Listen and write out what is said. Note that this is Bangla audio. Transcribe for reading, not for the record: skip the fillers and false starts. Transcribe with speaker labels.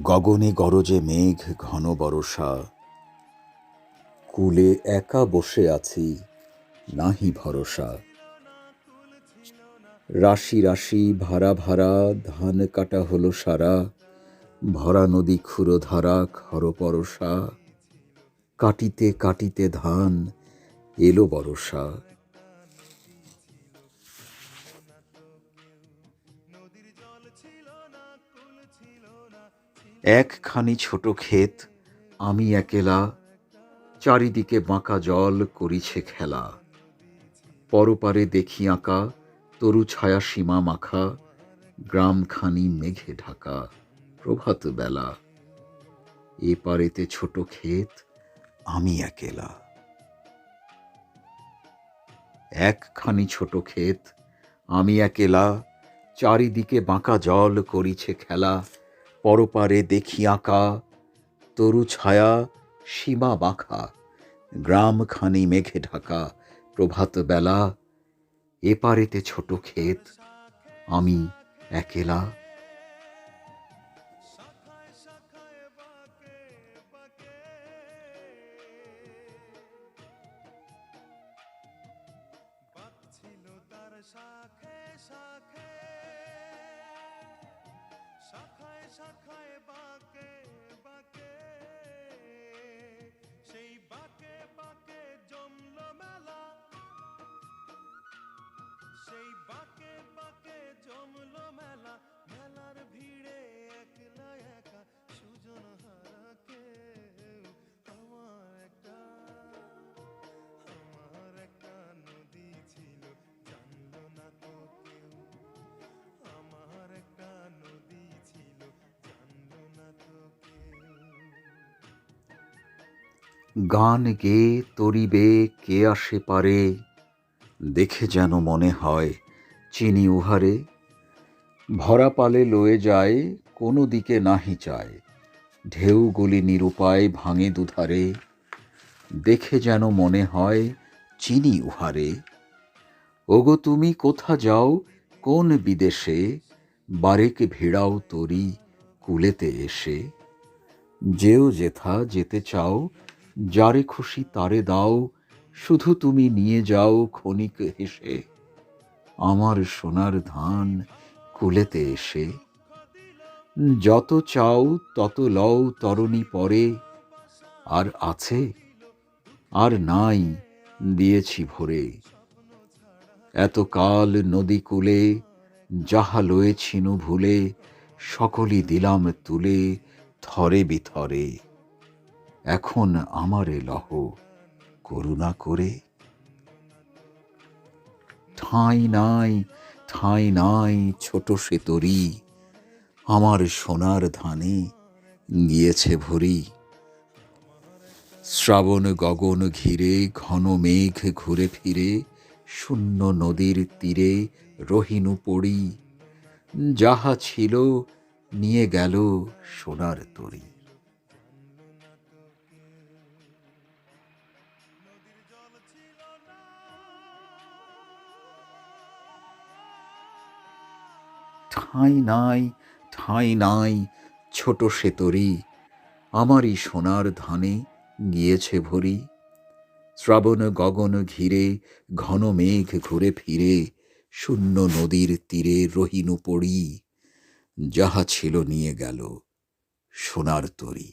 Speaker 1: গগনে গরজে মেঘ ঘন বরষা, কূলে একা বসে আছি নাহি ভরসা। রাশি রাশি ভাড়া ভাড়া ধান কাটা হলো সারা, ভরা নদী ক্ষুরধারা খর পরশা। কাটিতে কাটিতে ধান এলো বরষা। একখানি ছোট ক্ষেত আমি একেলা, চারিদিকে বাঁকা জল করিছে খেলা। পরপারে দেখি আঁকা তরু ছায়া সীমা মাখা, গ্রামখানি মেঘে ঢাকা প্রভাত বেলা। এ পারেতে ছোট ক্ষেত আমি একেলা। একখানি ছোট ক্ষেত আমি একেলা, চারিদিকে বাঁকা জল করিছে খেলা। পরপারে দেখি আঁকা তরু ছায়া সীমা মাখা, গ্রামখানি মেঘে ঢাকা প্রভাত বেলা। এপারেতে ছোট ক্ষেত আমি একেলা।
Speaker 2: শাখায় শাখায় বাঁকে বাঁকে, সেই বাঁকে বাঁকে জমলো মেলা। সেই বাঁকে বাঁকে জমলো মেলা, মেলার ভিড়ে একলা একা সুজন হারা কেউ। আমার একটা নদী ছিল, জানলো না তো কেউ। আমার একটা নদী ছিল, জানলো না তো কেউ।
Speaker 1: গান গেয়ে তরিবে কে আসে পারে, দেখে যেন মনে হয় চিনি উহারে। ভরা পালে লয়ে যায় কোনো দিকে নাহি চায়, ঢেউগুলি নিরুপায় ভাঙে দুধারে। দেখে যেন মনে হয় চিনি উহারে। ওগো তুমি কোথা যাও কোন বিদেশে, বারেক ভিড়াও তরি কুলেতে এসে। যেও যেথা যেতে চাও, যারে খুশি তারে দাও, শুধু তুমি নিয়ে যাও ক্ষণিক হেসে আমার সোনার ধান কুলেতে এসে। যত চাও তত লও তরণী পরে, আর আছে আর নাই দিয়েছি ভরে। এতকাল নদী কূলে যাহা লয়েছিনু ভুলে, সকলই দিলাম তুলে থরে বিথরে। এখন আমারে লহ করুণা করে। ঠাঁই নাই ঠাঁই নাই ছোট সে তরি, আমার সোনার ধানে গিয়েছে ভরি। শ্রাবণ গগন ঘিরে ঘন মেঘ ঘুরে ফিরে, শূন্য নদীর তীরে রহিনু পড়ি। যাহা ছিল নিয়ে গেল সোনার তরি। ঠাঁই নাই ঠাঁই নাই ছোট সে তরি, আমারই সোনার ধানে গিয়েছে ভরি। শ্রাবণ গগন ঘিরে ঘন মেঘ ঘুরে ফিরে, শূন্য নদীর তীরে রহিনু পড়ি। যাহা ছিল নিয়ে গেল সোনার তরি।